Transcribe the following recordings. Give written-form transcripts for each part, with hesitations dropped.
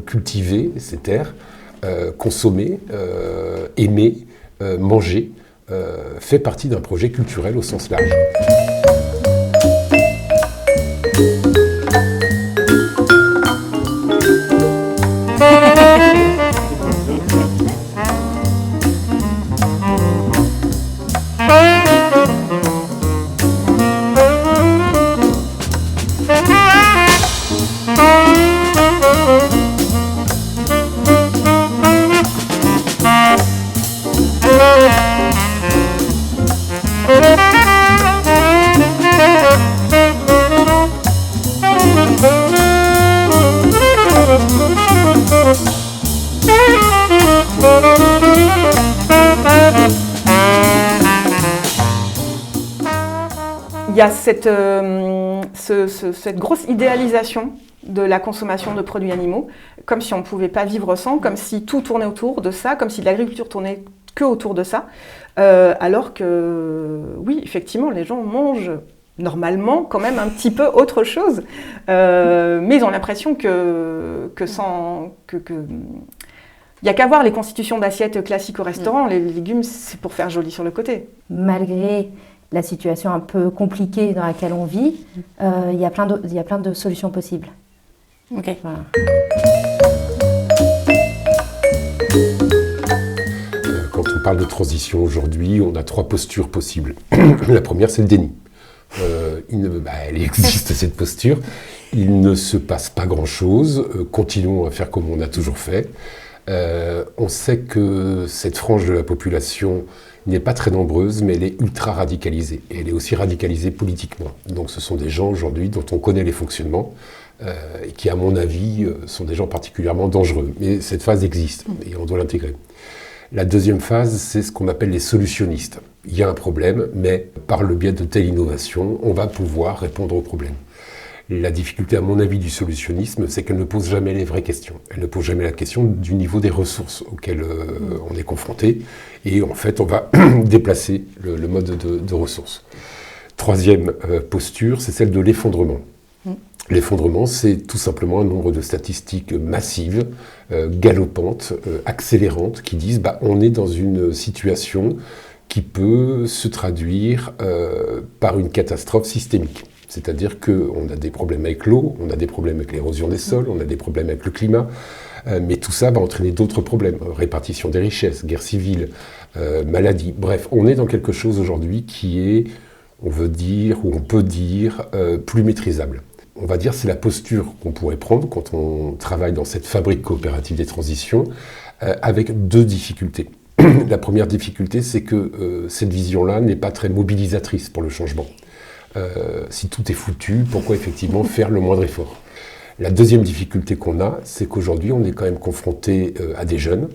Cultiver ces terres, consommer, aimer, manger, fait partie d'un projet culturel au sens large. Il y a cette grosse idéalisation de la consommation de produits animaux, comme si on ne pouvait pas vivre sans, comme si tout tournait autour de ça, comme si l'agriculture tournait que autour de ça, alors que, oui, effectivement, les gens mangent normalement quand même un petit peu autre chose, mais ils ont l'impression que il n'y a qu'à voir les constitutions d'assiettes classiques au restaurant, les légumes, c'est pour faire joli sur le côté. Malgré la situation un peu compliquée dans laquelle on vit, il y a plein de solutions possibles. Ok. Voilà. Quand on parle de transition aujourd'hui, on a 3 postures possibles. La première, c'est le déni. Elle existe cette posture. Il ne se passe pas grand-chose. Continuons à faire comme on a toujours fait. On sait que cette frange de la population n'est pas très nombreuse, mais elle est ultra radicalisée. Et elle est aussi radicalisée politiquement. Donc ce sont des gens aujourd'hui dont on connaît les fonctionnements et qui, à mon avis, sont des gens particulièrement dangereux. Mais cette phase existe et on doit l'intégrer. La deuxième phase, c'est ce qu'on appelle les solutionnistes. Il y a un problème, mais par le biais de telle innovation, on va pouvoir répondre au problème. La difficulté, à mon avis, du solutionnisme, c'est qu'elle ne pose jamais les vraies questions. Elle ne pose jamais la question du niveau des ressources auxquelles on est confronté. Et en fait, on va déplacer le mode de ressources. Troisième posture, c'est celle de l'effondrement. L'effondrement, c'est tout simplement un nombre de statistiques massives, galopantes, accélérantes, qui disent on est dans une situation qui peut se traduire par une catastrophe systémique. C'est-à-dire qu'on a des problèmes avec l'eau, on a des problèmes avec l'érosion des sols, on a des problèmes avec le climat, mais tout ça va entraîner d'autres problèmes. Répartition des richesses, guerre civile, maladie. Bref, on est dans quelque chose aujourd'hui qui est, on peut dire, plus maîtrisable. On va dire c'est la posture qu'on pourrait prendre quand on travaille dans cette fabrique coopérative des transitions, avec 2 difficultés. La première difficulté, c'est que cette vision-là n'est pas très mobilisatrice pour le changement. Si tout est foutu, pourquoi effectivement faire le moindre effort ? La deuxième difficulté qu'on a, c'est qu'aujourd'hui, on est quand même confronté à des jeunes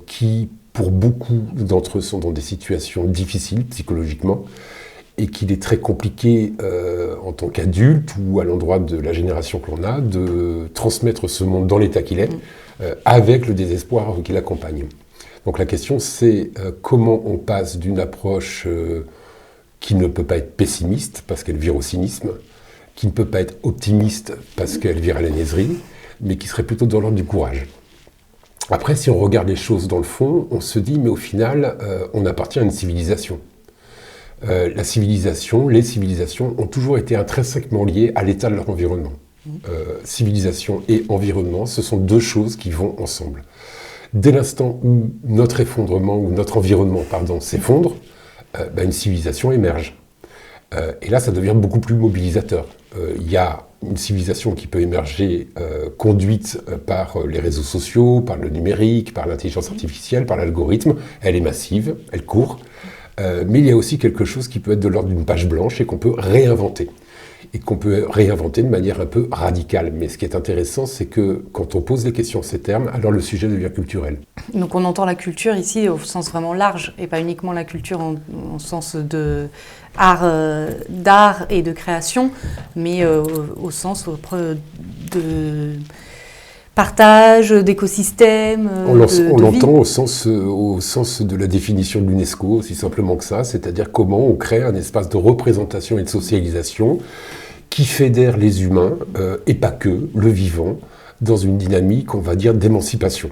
qui, pour beaucoup d'entre eux, sont dans des situations difficiles psychologiquement et qu'il est très compliqué en tant qu'adulte ou à l'endroit de la génération que l'on a de transmettre ce monde dans l'état qu'il est avec le désespoir qui l'accompagne. Donc la question, c'est comment on passe d'une approche qui ne peut pas être pessimiste parce qu'elle vire au cynisme, qui ne peut pas être optimiste parce qu'elle vire à la niaiserie, mais qui serait plutôt dans l'ordre du courage. Après, si on regarde les choses dans le fond, on se dit, mais au final, on appartient à une civilisation. La civilisation, les civilisations ont toujours été intrinsèquement liées à l'état de leur environnement. Civilisation et environnement, ce sont 2 choses qui vont ensemble. Dès l'instant où notre effondrement, ou notre environnement, s'effondre, une civilisation émerge. Et là, ça devient beaucoup plus mobilisateur. Il y a une civilisation qui peut émerger conduite par les réseaux sociaux, par le numérique, par l'intelligence artificielle, par l'algorithme. Elle est massive, elle court. Mais il y a aussi quelque chose qui peut être de l'ordre d'une page blanche et qu'on peut réinventer. Et qu'on peut réinventer de manière un peu radicale. Mais ce qui est intéressant, c'est que quand on pose les questions en ces termes, alors le sujet devient culturel. Donc on entend la culture ici au sens vraiment large, et pas uniquement la culture en sens d'art et de création, mais au sens de partage, d'écosystème, on l'entend au sens de la définition de l'UNESCO, aussi simplement que ça, c'est-à-dire comment on crée un espace de représentation et de socialisation qui fédère les humains, et pas que, le vivant, dans une dynamique, on va dire, d'émancipation.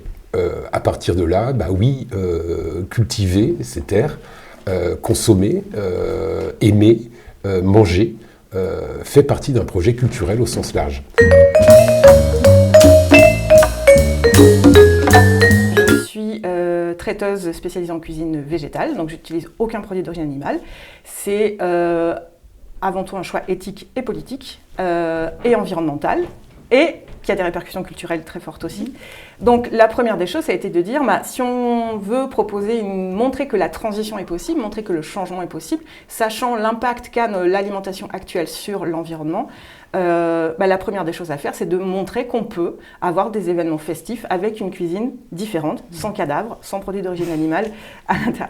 À partir de là, cultiver ces terres, consommer, aimer, manger, fait partie d'un projet culturel au sens large. Je suis traiteuse spécialisée en cuisine végétale, donc j'utilise aucun produit d'origine animale. C'est avant tout un choix éthique et politique et environnemental, et qui a des répercussions culturelles très fortes aussi. Donc la première des choses, ça a été de dire, si on veut montrer que la transition est possible, montrer que le changement est possible, sachant l'impact qu'a l'alimentation actuelle sur l'environnement, la première des choses à faire, c'est de montrer qu'on peut avoir des événements festifs avec une cuisine différente, sans cadavres, sans produits d'origine animale.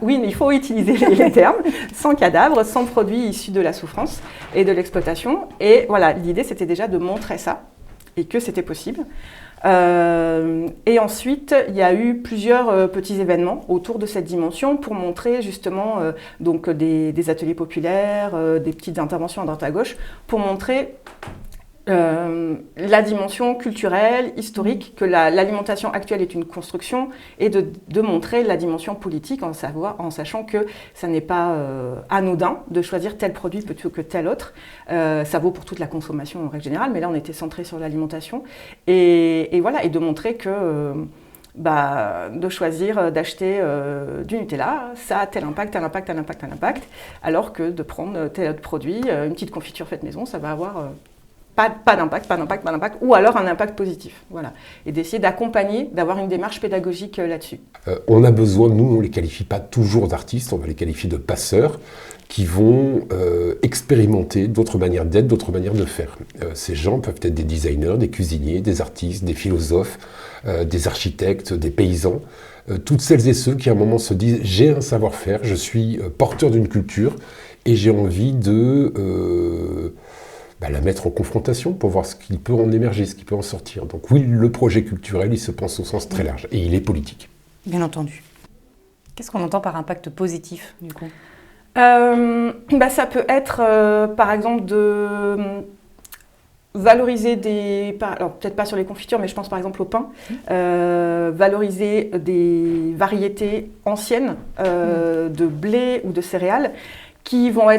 Oui, mais il faut utiliser les termes, sans cadavres, sans produits issus de la souffrance et de l'exploitation. Et voilà, l'idée, c'était déjà de montrer ça, et que c'était possible. Et ensuite, il y a eu plusieurs petits événements autour de cette dimension pour montrer justement des ateliers populaires, des petites interventions à droite à gauche, pour montrer la dimension culturelle, historique, que l'alimentation actuelle est une construction, et de montrer la dimension politique en sachant que ça n'est pas anodin de choisir tel produit plutôt que tel autre. Ça vaut pour toute la consommation en règle générale, mais là on était centré sur l'alimentation. Et voilà, et de montrer que de choisir d'acheter du Nutella, ça a tel impact, tel impact, tel impact, tel impact, alors que de prendre tel autre produit, une petite confiture faite maison, ça va avoir pas d'impact, ou alors un impact positif. Voilà. Et d'essayer d'accompagner, d'avoir une démarche pédagogique là-dessus. On a besoin, nous, on ne les qualifie pas toujours d'artistes, on va les qualifier de passeurs, qui vont expérimenter d'autres manières d'être, d'autres manières de faire. Ces gens peuvent être des designers, des cuisiniers, des artistes, des philosophes, des architectes, des paysans. Toutes celles et ceux qui à un moment se disent « j'ai un savoir-faire, je suis porteur d'une culture et j'ai envie de la mettre en confrontation pour voir ce qui peut en émerger, ce qui peut en sortir ». Donc oui, le projet culturel, il se pense au sens très large et il est politique. Bien entendu. Qu'est-ce qu'on entend par impact positif, du coup ? Ça peut être, par exemple, de valoriser alors peut-être pas sur les confitures, mais je pense par exemple au pain, valoriser des variétés anciennes de blé ou de céréales qui vont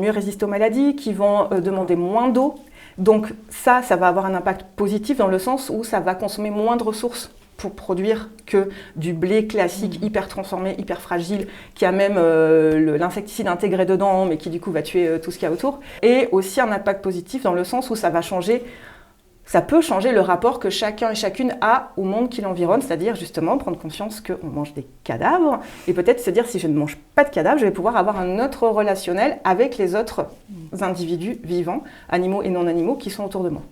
mieux résister aux maladies, qui vont demander moins d'eau. Donc ça va avoir un impact positif dans le sens où ça va consommer moins de ressources pour produire que du blé classique, hyper transformé, hyper fragile, qui a même l'insecticide intégré dedans, mais qui du coup va tuer tout ce qu'il y a autour. Et aussi un impact positif dans le sens où ça peut changer le rapport que chacun et chacune a au monde qui l'environne, c'est-à-dire justement prendre conscience qu'on mange des cadavres, et peut-être se dire si je ne mange pas de cadavres, je vais pouvoir avoir un autre relationnel avec les autres individus vivants, animaux et non animaux, qui sont autour de moi.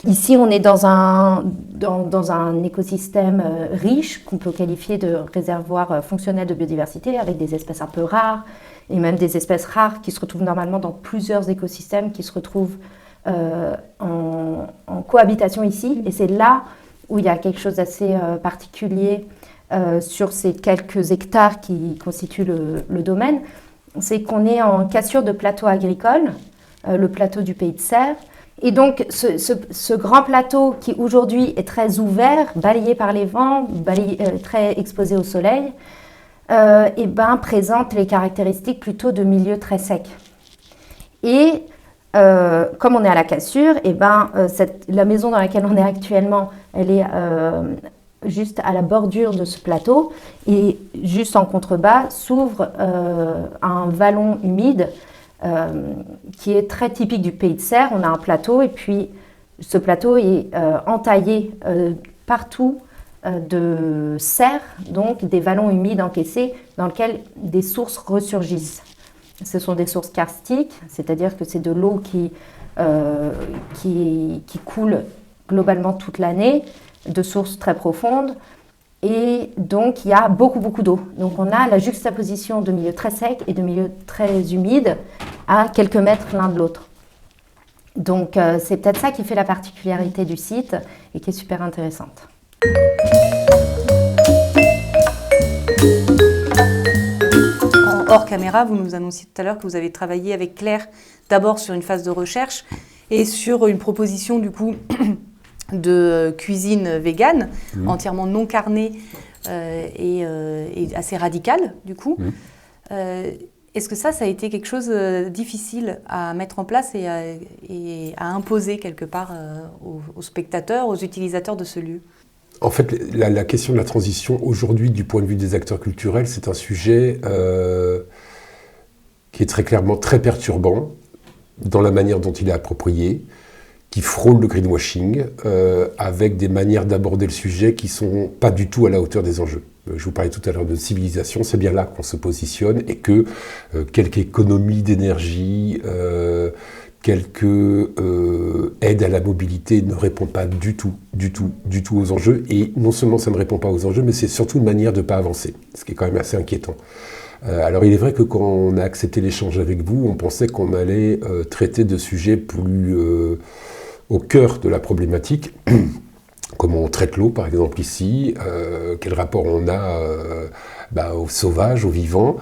Ici, on est dans un écosystème riche qu'on peut qualifier de réservoir fonctionnel de biodiversité avec des espèces un peu rares et même des espèces rares qui se retrouvent normalement dans plusieurs écosystèmes qui se retrouvent en cohabitation ici. Et c'est là où il y a quelque chose d'assez particulier sur ces quelques hectares qui constituent le domaine. C'est qu'on est en cassure de plateau agricole, le plateau du Pays de Serres. Et donc, ce grand plateau qui aujourd'hui est très ouvert, balayé par les vents, très exposé au soleil, présente les caractéristiques plutôt de milieux très secs. Et comme on est à la cassure, la maison dans laquelle on est actuellement, elle est juste à la bordure de ce plateau. Et juste en contrebas s'ouvre un vallon humide qui est très typique du Pays de Serres. On a un plateau et puis ce plateau est entaillé partout de serres, donc des vallons humides encaissés dans lesquels des sources ressurgissent. Ce sont des sources karstiques, c'est-à-dire que c'est de l'eau qui coule globalement toute l'année, de sources très profondes. Et donc, il y a beaucoup d'eau. Donc, on a la juxtaposition de milieux très secs et de milieux très humides à quelques mètres l'un de l'autre. Donc, c'est peut-être ça qui fait la particularité du site et qui est super intéressante. Hors caméra, vous nous annonciez tout à l'heure que vous avez travaillé avec Claire d'abord sur une phase de recherche Et sur une proposition du coup de cuisine végane, entièrement non carnée et assez radicale du coup. Est-ce que ça a été quelque chose de difficile à mettre en place et à imposer quelque part aux spectateurs, aux utilisateurs de ce lieu ? En fait, la question de la transition aujourd'hui, du point de vue des acteurs culturels, c'est un sujet qui est très clairement très perturbant dans la manière dont il est approprié, qui frôle le greenwashing, avec des manières d'aborder le sujet qui ne sont pas du tout à la hauteur des enjeux. Je vous parlais tout à l'heure de civilisation, c'est bien là qu'on se positionne et que quelque économie d'énergie, quelques aides à la mobilité ne répond pas du tout aux enjeux. Et non seulement ça ne répond pas aux enjeux, mais c'est surtout une manière de ne pas avancer, ce qui est quand même assez inquiétant. Alors il est vrai que quand on a accepté l'échange avec vous, on pensait qu'on allait traiter de sujets plus au cœur de la problématique. Comment on traite l'eau, par exemple, ici, quel rapport on a aux sauvages, aux vivants.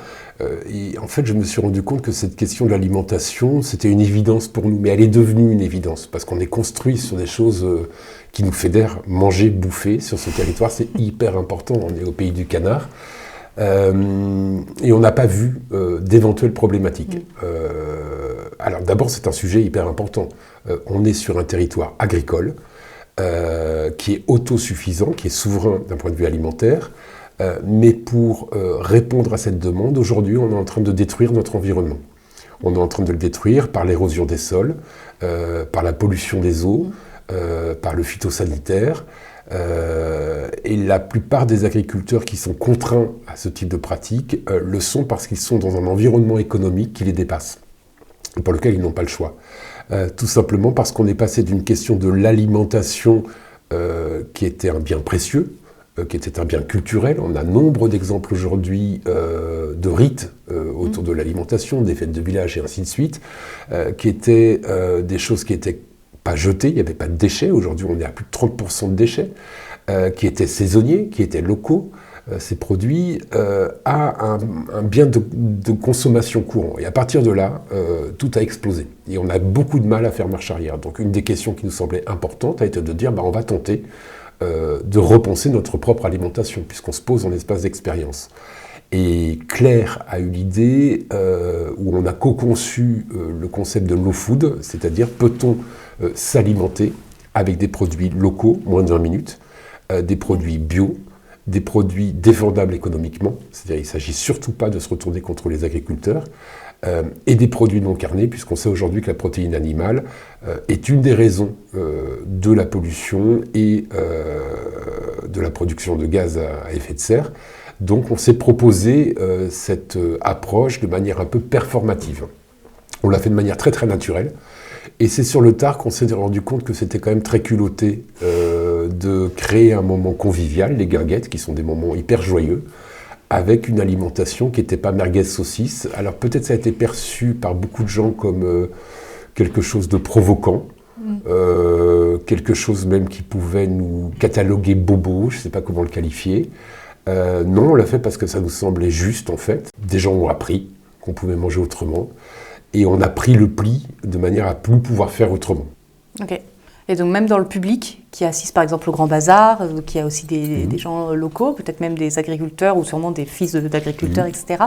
Et en fait, je me suis rendu compte que cette question de l'alimentation, c'était une évidence pour nous, mais elle est devenue une évidence, parce qu'on est construit sur des choses qui nous fédèrent. Manger, bouffer sur ce territoire, c'est hyper important. On est au pays du canard. Et on n'a pas vu d'éventuelles problématiques. Alors d'abord, c'est un sujet hyper important. On est sur un territoire agricole, qui est autosuffisant, qui est souverain d'un point de vue alimentaire, mais pour répondre à cette demande, aujourd'hui, on est en train de détruire notre environnement. On est en train de le détruire par l'érosion des sols, par la pollution des eaux, par le phytosanitaire, et la plupart des agriculteurs qui sont contraints à ce type de pratique le sont parce qu'ils sont dans un environnement économique qui les dépasse, et pour lequel ils n'ont pas le choix. Tout simplement parce qu'on est passé d'une question de l'alimentation qui était un bien précieux, qui était un bien culturel. On a nombre d'exemples aujourd'hui de rites autour de l'alimentation, des fêtes de village et ainsi de suite, qui étaient des choses qui n'étaient pas jetées, il n'y avait pas de déchets. Aujourd'hui, on est à plus de 30% de déchets, qui étaient saisonniers, qui étaient locaux. Ces produits à un bien de consommation courant. Et à partir de là, tout a explosé. Et on a beaucoup de mal à faire marche arrière. Donc une des questions qui nous semblait importante a été de dire on va tenter de repenser notre propre alimentation, puisqu'on se pose en espace d'expérience. Et Claire a eu l'idée où on a co-conçu le concept de low food, c'est-à-dire peut-on s'alimenter avec des produits locaux, moins de 20 minutes, des produits bio, des produits défendables économiquement, c'est-à-dire il ne s'agit surtout pas de se retourner contre les agriculteurs, et des produits non carnés, puisqu'on sait aujourd'hui que la protéine animale est une des raisons de la pollution et de la production de gaz à effet de serre. Donc on s'est proposé cette approche de manière un peu performative. On l'a fait de manière très très naturelle, et c'est sur le tard qu'on s'est rendu compte que c'était quand même très culotté de créer un moment convivial, les guinguettes, qui sont des moments hyper joyeux, avec une alimentation qui n'était pas merguez saucisse. Alors peut-être ça a été perçu par beaucoup de gens comme quelque chose de provoquant, quelque chose même qui pouvait nous cataloguer bobo, je ne sais pas comment le qualifier. Non, on l'a fait parce que ça nous semblait juste en fait. Des gens ont appris qu'on pouvait manger autrement, et on a pris le pli de manière à plus pouvoir faire autrement. Ok. Et donc même dans le public, qui assiste par exemple au Grand Bazar, qui a aussi des gens locaux, peut-être même des agriculteurs ou sûrement des fils d'agriculteurs, etc.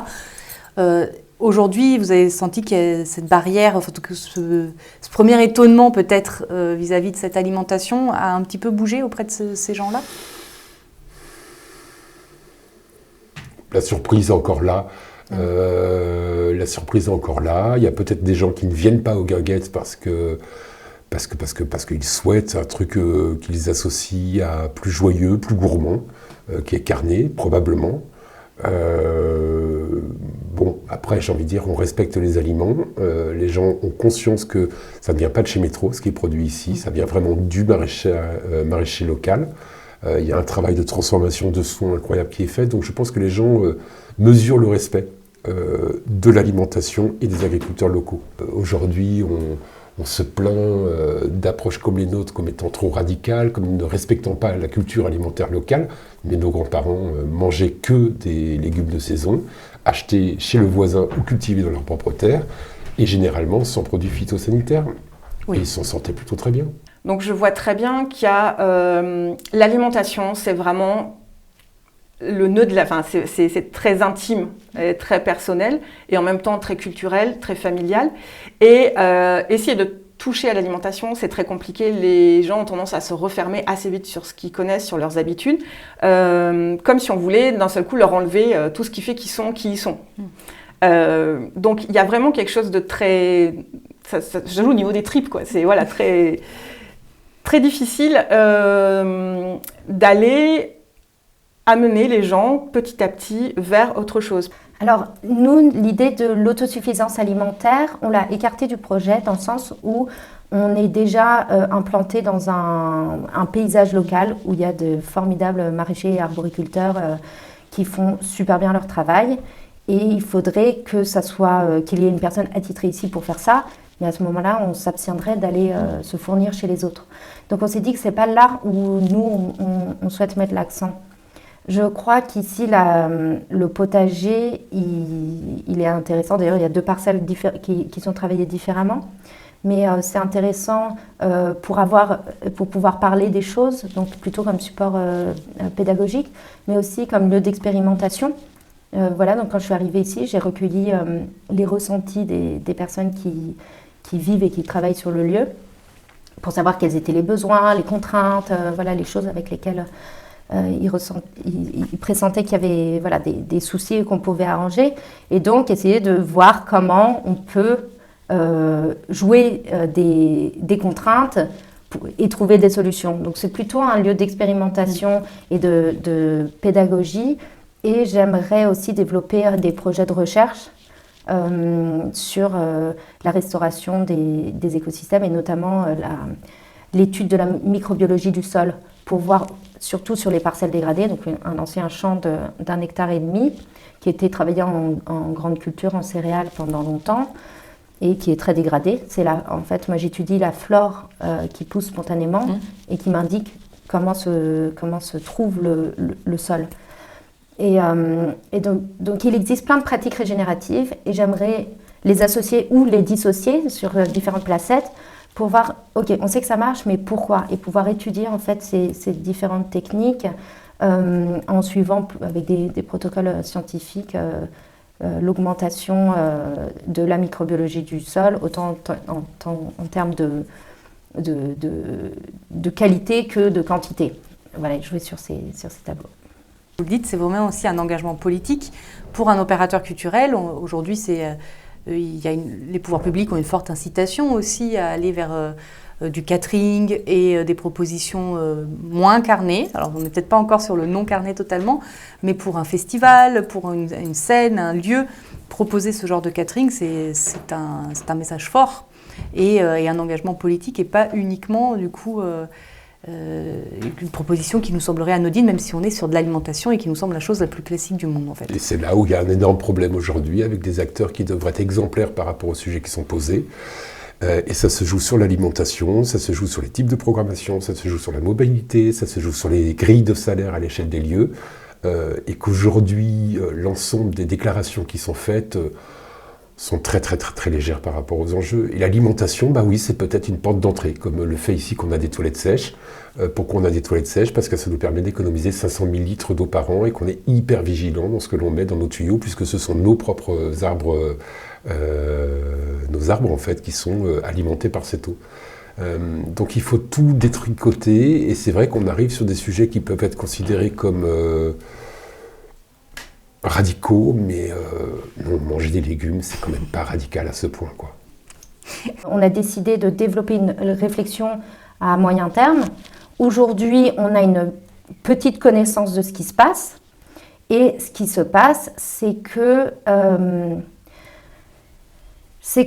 Aujourd'hui, vous avez senti qu'il y a cette barrière, que ce premier étonnement peut-être vis-à-vis de cette alimentation a un petit peu bougé auprès de ces gens-là ? La surprise est encore là. La surprise est encore là. Il y a peut-être des gens qui ne viennent pas aux guinguettes parce qu'ils souhaitent un truc qu'ils associent à plus joyeux, plus gourmand, qui est carné, probablement. Bon, après, j'ai envie de dire, on respecte les aliments. Les gens ont conscience que ça ne vient pas de chez Métro, ce qui est produit ici. Ça vient vraiment du maraîcher local. Il y a un travail de transformation de soins incroyable qui est fait. Donc je pense que les gens mesurent le respect de l'alimentation et des agriculteurs locaux. Aujourd'hui, on se plaint d'approches comme les nôtres comme étant trop radicales, comme ne respectant pas la culture alimentaire locale. Mais nos grands-parents mangeaient que des légumes de saison, achetés chez le voisin ou cultivés dans leur propre terre, et généralement sans produits phytosanitaires. Et ils s'en sortaient plutôt très bien. Donc je vois très bien qu'il y a l'alimentation, c'est vraiment le nœud de la... Enfin, c'est très intime, et très personnel, et en même temps très culturel, très familial. Et essayer de toucher à l'alimentation, c'est très compliqué. Les gens ont tendance à se refermer assez vite sur ce qu'ils connaissent, sur leurs habitudes, comme si on voulait d'un seul coup leur enlever tout ce qui fait qu'ils sont qui ils sont. Donc il y a vraiment quelque chose de très... Ça joue au niveau des tripes, quoi. C'est voilà, très, très difficile d'aller amener les gens petit à petit vers autre chose. Alors, nous, l'idée de l'autosuffisance alimentaire, on l'a écartée du projet dans le sens où on est déjà implanté dans un paysage local où il y a de formidables maraîchers et arboriculteurs qui font super bien leur travail. Et il faudrait que ça soit, qu'il y ait une personne attitrée ici pour faire ça. Mais à ce moment-là, on s'abstiendrait d'aller se fournir chez les autres. Donc on s'est dit que ce n'est pas là où nous, on souhaite mettre l'accent. Je crois qu'ici, le potager, il est intéressant. D'ailleurs, il y a 2 parcelles qui sont travaillées différemment. Mais c'est intéressant pour pouvoir parler des choses, donc plutôt comme support pédagogique, mais aussi comme lieu d'expérimentation. Voilà, donc quand je suis arrivée ici, j'ai recueilli les ressentis des personnes qui vivent et qui travaillent sur le lieu, pour savoir quels étaient les besoins, les contraintes, voilà, les choses avec lesquelles ils pressentaient qu'il y avait voilà, des soucis qu'on pouvait arranger, et donc essayer de voir comment on peut jouer des contraintes et trouver des solutions. Donc c'est plutôt un lieu d'expérimentation et de pédagogie, et j'aimerais aussi développer des projets de recherche sur la restauration des écosystèmes, et notamment l'étude de la microbiologie du sol, pour voir surtout sur les parcelles dégradées, donc un ancien champ d'1,5 hectare qui était travaillé en grande culture, en céréales pendant longtemps, et qui est très dégradé. C'est là, en fait, moi j'étudie la flore qui pousse spontanément et qui m'indique comment se trouve le sol. Et donc il existe plein de pratiques régénératives, et j'aimerais les associer ou les dissocier sur différentes placettes pour voir, ok, on sait que ça marche, mais pourquoi? Et pouvoir étudier en fait ces différentes techniques en suivant avec des protocoles scientifiques l'augmentation de la microbiologie du sol, autant en termes de qualité que de quantité. Voilà, jouer sur ces tableaux. Vous le dites, c'est vraiment aussi un engagement politique pour un opérateur culturel. Aujourd'hui, les pouvoirs publics ont une forte incitation aussi à aller vers du catering et des propositions moins carnées. Alors, on n'est peut-être pas encore sur le non carné totalement, mais pour un festival, pour une scène, un lieu, proposer ce genre de catering, c'est un message fort et un engagement politique, et pas uniquement, du coup... une proposition qui nous semblerait anodine, même si on est sur de l'alimentation et qui nous semble la chose la plus classique du monde en fait. Et c'est là où il y a un énorme problème aujourd'hui, avec des acteurs qui devraient être exemplaires par rapport aux sujets qui sont posés. Et ça se joue sur l'alimentation, ça se joue sur les types de programmation, ça se joue sur la mobilité, ça se joue sur les grilles de salaire à l'échelle des lieux. Et qu'aujourd'hui, l'ensemble des déclarations qui sont faites sont très très très très légères par rapport aux enjeux. Et l'alimentation, bah oui, c'est peut-être une porte d'entrée, comme le fait ici qu'on a des toilettes sèches. Pourquoi on a des toilettes sèches? Parce que ça nous permet d'économiser 500 000 litres d'eau par an, et qu'on est hyper vigilant dans ce que l'on met dans nos tuyaux, puisque ce sont nos propres arbres, en fait, qui sont alimentés par cette eau. Donc il faut tout détricoter, et c'est vrai qu'on arrive sur des sujets qui peuvent être considérés comme radicaux, mais non, manger des légumes, c'est quand même pas radical à ce point, quoi. On a décidé de développer une réflexion à moyen terme. Aujourd'hui, on a une petite connaissance de ce qui se passe. Et ce qui se passe, c'est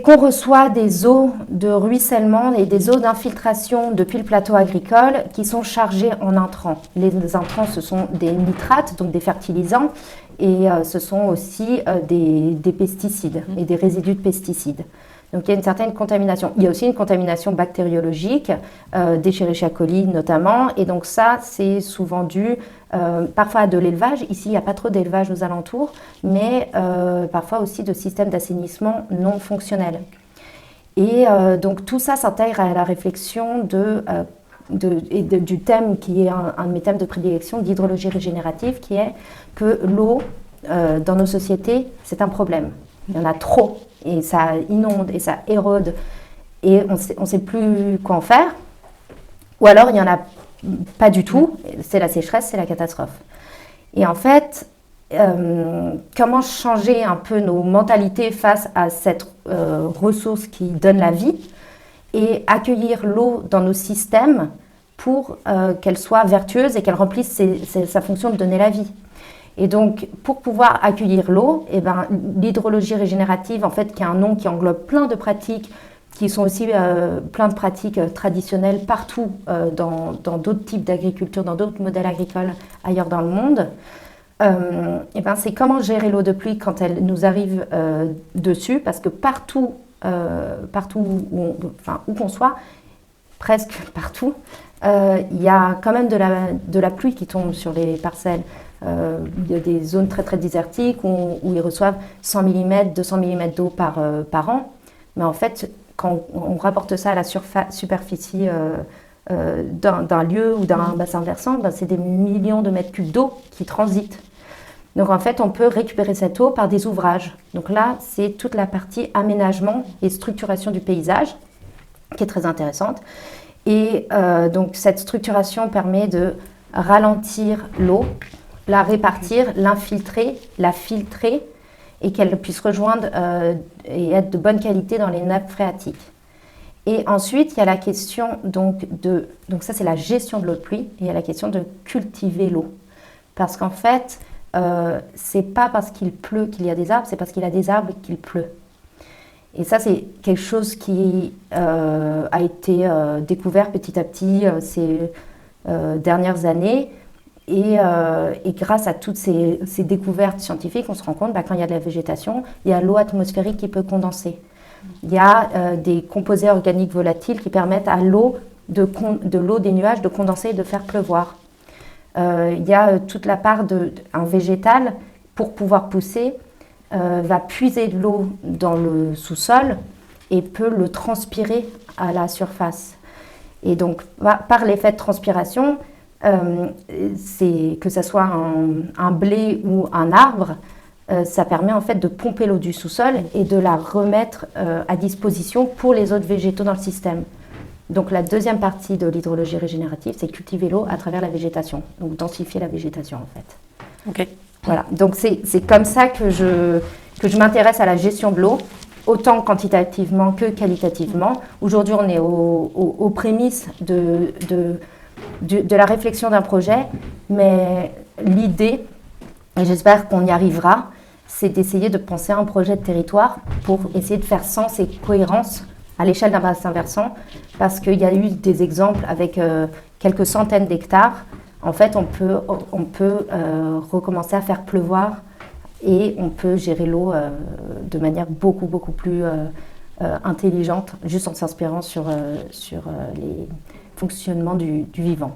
qu'on reçoit des eaux de ruissellement et des eaux d'infiltration depuis le plateau agricole qui sont chargées en intrants. Les intrants, ce sont des nitrates, donc des fertilisants, et ce sont aussi des pesticides et des résidus de pesticides. Donc il y a une certaine contamination. Il y a aussi une contamination bactériologique, d'Escherichia coli notamment, et donc ça, c'est souvent dû parfois à de l'élevage. Ici, il n'y a pas trop d'élevage aux alentours, mais parfois aussi de systèmes d'assainissement non fonctionnels. Et donc tout ça s'intègre à la réflexion du thème qui est un de mes thèmes de prédilection d'hydrologie régénérative, qui est que l'eau dans nos sociétés, c'est un problème. Il y en a trop et ça inonde et ça érode et on ne sait plus quoi en faire. Ou alors il n'y en a pas du tout, c'est la sécheresse, c'est la catastrophe. Et en fait, comment changer un peu nos mentalités face à cette ressource qui donne la vie et accueillir l'eau dans nos systèmes pour qu'elle soit vertueuse et qu'elle remplisse sa fonction de donner la vie. Et donc, pour pouvoir accueillir l'eau, l'hydrologie régénérative, en fait, qui a un nom qui englobe plein de pratiques, qui sont aussi plein de pratiques traditionnelles partout dans d'autres types d'agriculture, dans d'autres modèles agricoles ailleurs dans le monde, c'est comment gérer l'eau de pluie quand elle nous arrive dessus, parce que partout où qu'on soit, presque partout, il y a quand même de la pluie qui tombe sur les parcelles. Il y a des zones très très désertiques où ils reçoivent 100 mm, 200 mm d'eau par an. Mais en fait, quand on rapporte ça à la superficie d'un lieu ou d'un bassin versant, c'est des millions de mètres cubes d'eau qui transitent. Donc en fait, on peut récupérer cette eau par des ouvrages. Donc là, c'est toute la partie aménagement et structuration du paysage qui est très intéressante. Et donc cette structuration permet de ralentir l'eau, la répartir, l'infiltrer, la filtrer et qu'elle puisse rejoindre et être de bonne qualité dans les nappes phréatiques. Et ensuite, il y a la question donc ça c'est la gestion de l'eau de pluie, et il y a la question de cultiver l'eau. Parce qu'en fait, c'est pas parce qu'il pleut qu'il y a des arbres, c'est parce qu'il y a des arbres qu'il pleut. Et ça, c'est quelque chose qui a été découvert petit à petit ces dernières années. Et grâce à toutes ces découvertes scientifiques, on se rend compte quand il y a de la végétation, il y a l'eau atmosphérique qui peut condenser. Il y a des composés organiques volatiles qui permettent à l'eau de l'eau des nuages de condenser et de faire pleuvoir. Il y a toute la part d'un végétal, pour pouvoir pousser, va puiser de l'eau dans le sous-sol et peut le transpirer à la surface. Et donc, par l'effet de transpiration, que ce soit un blé ou un arbre, ça permet en fait de pomper l'eau du sous-sol et de la remettre à disposition pour les autres végétaux dans le système. Donc la deuxième partie de l'hydrologie régénérative, c'est cultiver l'eau à travers la végétation, donc densifier la végétation en fait. Ok. Voilà, donc c'est comme ça que je m'intéresse à la gestion de l'eau, autant quantitativement que qualitativement. Aujourd'hui, on est aux prémices de la réflexion d'un projet, mais l'idée, et j'espère qu'on y arrivera, c'est d'essayer de penser à un projet de territoire pour essayer de faire sens et cohérence à l'échelle d'un bassin versant, parce qu'il y a eu des exemples avec quelques centaines d'hectares. En fait, on peut recommencer à faire pleuvoir et on peut gérer l'eau de manière beaucoup plus intelligente, juste en s'inspirant sur les fonctionnements du vivant.